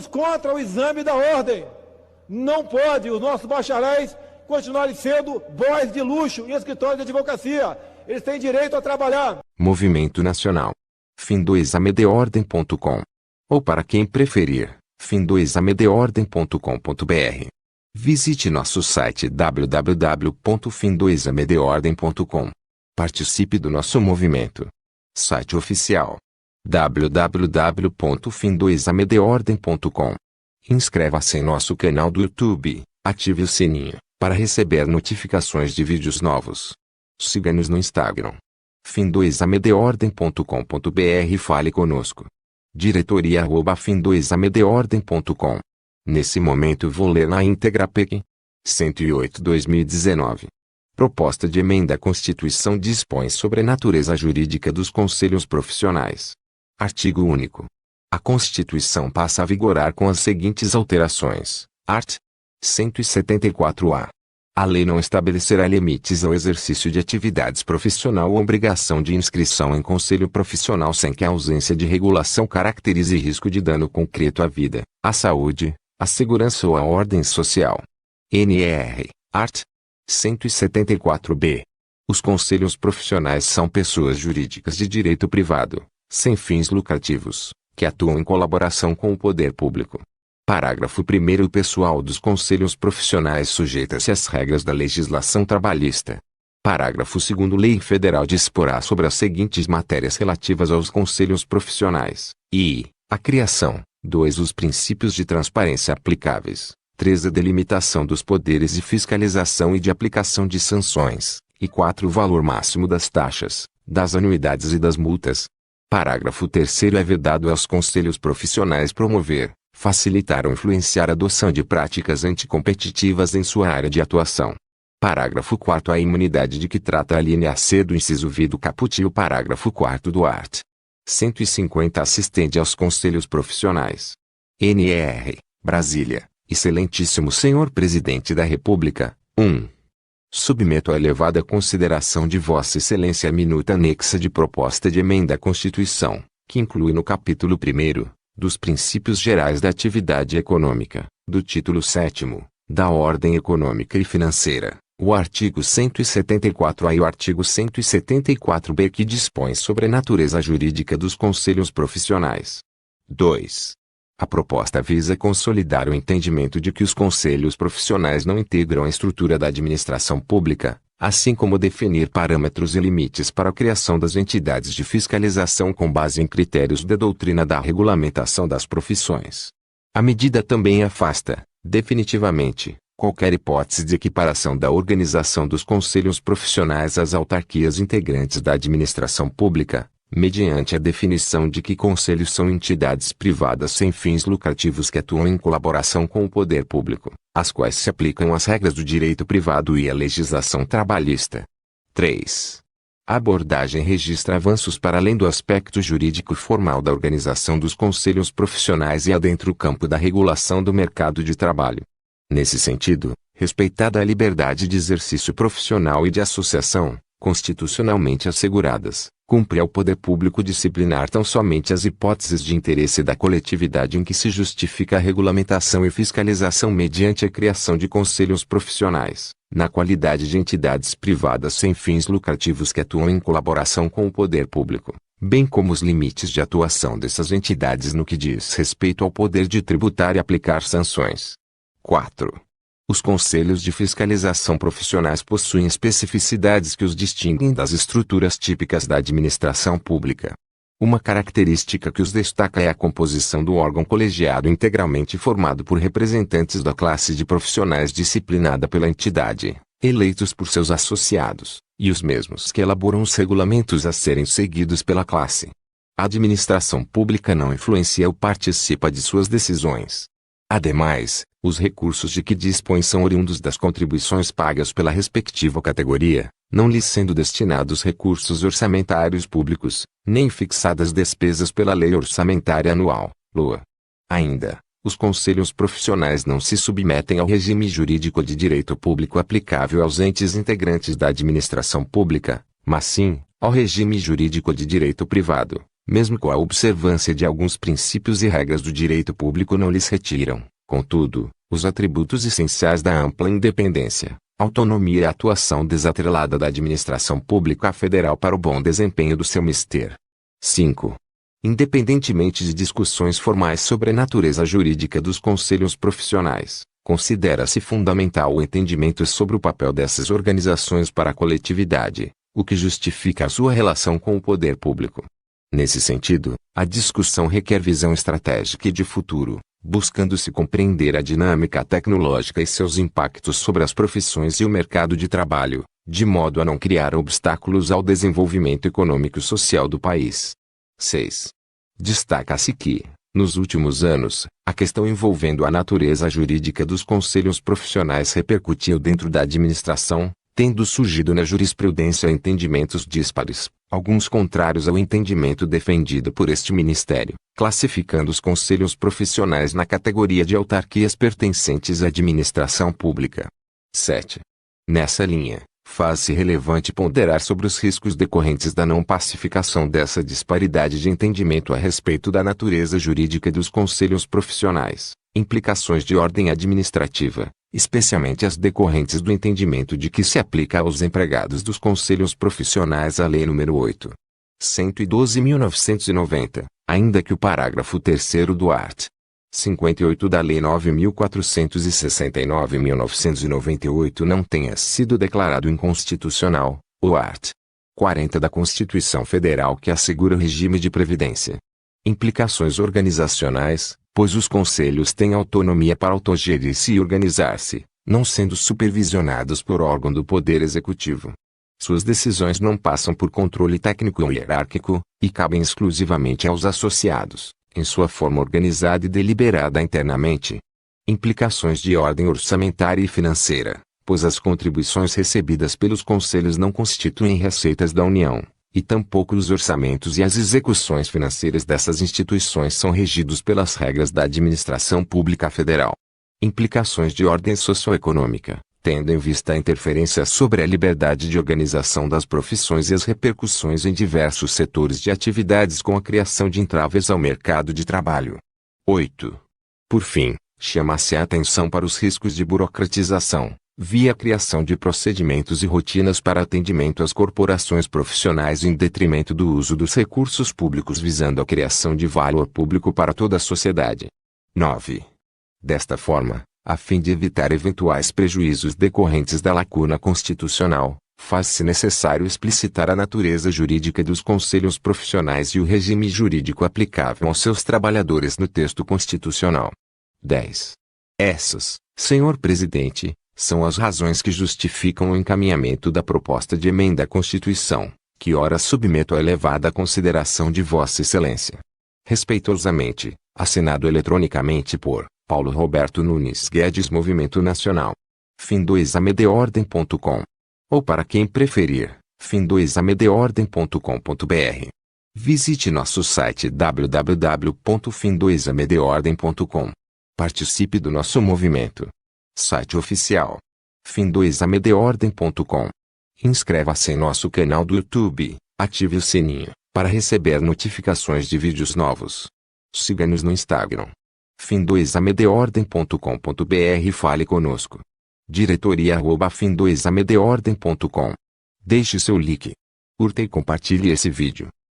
somos contra o exame da ordem. Não pode os nossos bacharéis continuarem sendo boys de luxo em escritórios de advocacia. Eles têm direito a trabalhar. Movimento Nacional. Fim2amedeordem.com. Ou para quem preferir, fim2amedeordem.com.br. Visite nosso site www.fim2amedeordem.com. Participe do nosso movimento. Site oficial: www.fim2amedeordem.com. Inscreva-se em nosso canal do YouTube, ative o sininho, para receber notificações de vídeos novos. Siga-nos no Instagram. fim2amedeordem.com.br. Fale conosco. diretoria@fim2amedeordem.com. Nesse momento vou ler na íntegra PEC 108/2019. Proposta de emenda à Constituição dispõe sobre a natureza jurídica dos conselhos profissionais. Artigo único. A Constituição passa a vigorar com as seguintes alterações. Art. 174-A. A lei não estabelecerá limites ao exercício de atividades profissional ou obrigação de inscrição em conselho profissional sem que a ausência de regulação caracterize risco de dano concreto à vida, à saúde, à segurança ou à ordem social. NR. Art. 174-B. Os conselhos profissionais são pessoas jurídicas de direito privado, sem fins lucrativos, que atuam em colaboração com o poder público. Parágrafo 1º. O pessoal dos conselhos profissionais sujeita-se às regras da legislação trabalhista. Parágrafo 2º. Lei federal disporá sobre as seguintes matérias relativas aos conselhos profissionais: I. A criação. 2. Os princípios de transparência aplicáveis. 3. A delimitação dos poderes de fiscalização e de aplicação de sanções. E 4. O valor máximo das taxas, das anuidades e das multas. Parágrafo 3º. É vedado aos conselhos profissionais promover, facilitar ou influenciar a adoção de práticas anticompetitivas em sua área de atuação. Parágrafo 4º. A imunidade de que trata a linha C do inciso V do caput e o parágrafo 4º do art. 150 se estende aos conselhos profissionais. NR. Brasília. Excelentíssimo Senhor Presidente da República. 1. Submeto à elevada consideração de Vossa Excelência a minuta anexa de proposta de emenda à Constituição, que inclui no capítulo 1º, dos princípios gerais da atividade econômica, do título 7º, da ordem econômica e financeira, o artigo 174-A e o artigo 174-B, que dispõe sobre a natureza jurídica dos conselhos profissionais. 2. A proposta visa consolidar o entendimento de que os conselhos profissionais não integram a estrutura da administração pública, assim como definir parâmetros e limites para a criação das entidades de fiscalização com base em critérios da doutrina da regulamentação das profissões. A medida também afasta, definitivamente, qualquer hipótese de equiparação da organização dos conselhos profissionais às autarquias integrantes da administração pública, mediante a definição de que conselhos são entidades privadas sem fins lucrativos que atuam em colaboração com o poder público, às quais se aplicam as regras do direito privado e a legislação trabalhista. 3. A abordagem registra avanços para além do aspecto jurídico formal da organização dos conselhos profissionais e adentra o campo da regulação do mercado de trabalho. Nesse sentido, respeitada a liberdade de exercício profissional e de associação, constitucionalmente asseguradas, cumpre ao poder público disciplinar tão somente as hipóteses de interesse da coletividade em que se justifica a regulamentação e fiscalização mediante a criação de conselhos profissionais, na qualidade de entidades privadas sem fins lucrativos que atuam em colaboração com o poder público, bem como os limites de atuação dessas entidades no que diz respeito ao poder de tributar e aplicar sanções. 4. Os conselhos de fiscalização profissionais possuem especificidades que os distinguem das estruturas típicas da administração pública. Uma característica que os destaca é a composição do órgão colegiado integralmente formado por representantes da classe de profissionais disciplinada pela entidade, eleitos por seus associados, e os mesmos que elaboram os regulamentos a serem seguidos pela classe. A administração pública não influencia ou participa de suas decisões. Ademais, os recursos de que dispõe são oriundos das contribuições pagas pela respectiva categoria, não lhes sendo destinados recursos orçamentários públicos, nem fixadas despesas pela Lei Orçamentária Anual, LOA. Ainda, os conselhos profissionais não se submetem ao regime jurídico de direito público aplicável aos entes integrantes da administração pública, mas sim, ao regime jurídico de direito privado, mesmo com a observância de alguns princípios e regras do direito público não lhes retiram, contudo, os atributos essenciais da ampla independência, autonomia e atuação desatrelada da administração pública federal para o bom desempenho do seu mister. 5. Independentemente de discussões formais sobre a natureza jurídica dos conselhos profissionais, considera-se fundamental o entendimento sobre o papel dessas organizações para a coletividade, o que justifica a sua relação com o poder público. Nesse sentido, a discussão requer visão estratégica e de futuro, buscando-se compreender a dinâmica tecnológica e seus impactos sobre as profissões e o mercado de trabalho, de modo a não criar obstáculos ao desenvolvimento econômico e social do país. 6. Destaca-se que, nos últimos anos, a questão envolvendo a natureza jurídica dos conselhos profissionais repercutiu dentro da administração, tendo surgido na jurisprudência entendimentos díspares, alguns contrários ao entendimento defendido por este ministério, classificando os conselhos profissionais na categoria de autarquias pertencentes à administração pública. 7. Nessa linha, faz-se relevante ponderar sobre os riscos decorrentes da não pacificação dessa disparidade de entendimento a respeito da natureza jurídica dos conselhos profissionais, implicações de ordem administrativa, especialmente as decorrentes do entendimento de que se aplica aos empregados dos conselhos profissionais a Lei nº 8. 112.990, ainda que o parágrafo 3º do art. 58 da Lei 9.469/1998 não tenha sido declarado inconstitucional, o art. 40 da Constituição Federal que assegura o regime de previdência. Implicações organizacionais, pois os conselhos têm autonomia para autogerir-se e organizar-se, não sendo supervisionados por órgão do Poder Executivo. Suas decisões não passam por controle técnico ou hierárquico, e cabem exclusivamente aos associados, em sua forma organizada e deliberada internamente. Implicações de ordem orçamentária e financeira, pois as contribuições recebidas pelos conselhos não constituem receitas da União, e tampouco os orçamentos e as execuções financeiras dessas instituições são regidos pelas regras da administração pública federal. Implicações de ordem socioeconômica, tendo em vista a interferência sobre a liberdade de organização das profissões e as repercussões em diversos setores de atividades com a criação de entraves ao mercado de trabalho. 8. Por fim, chama-se a atenção para os riscos de burocratização, via criação de procedimentos e rotinas para atendimento às corporações profissionais em detrimento do uso dos recursos públicos visando a criação de valor público para toda a sociedade. 9. Desta forma, a fim de evitar eventuais prejuízos decorrentes da lacuna constitucional, faz-se necessário explicitar a natureza jurídica dos conselhos profissionais e o regime jurídico aplicável aos seus trabalhadores no texto constitucional. 10. Essas, senhor presidente, são as razões que justificam o encaminhamento da proposta de emenda à Constituição, que ora submeto à elevada consideração de Vossa Excelência. Respeitosamente, assinado eletronicamente por Paulo Roberto Nunes Guedes, Movimento Nacional. fim2amedordem.com. Ou para quem preferir, fim2amedordem.com.br. Visite nosso site www.fim2amedordem.com. Participe do nosso movimento. Site oficial: fim2amedordem.com. Inscreva-se em nosso canal do YouTube, ative o sininho, para receber notificações de vídeos novos. Siga-nos no Instagram. fim2amedordem.com.br e fale conosco. diretoria@fim2amedordem.com. Deixe seu like. Curta e compartilhe esse vídeo.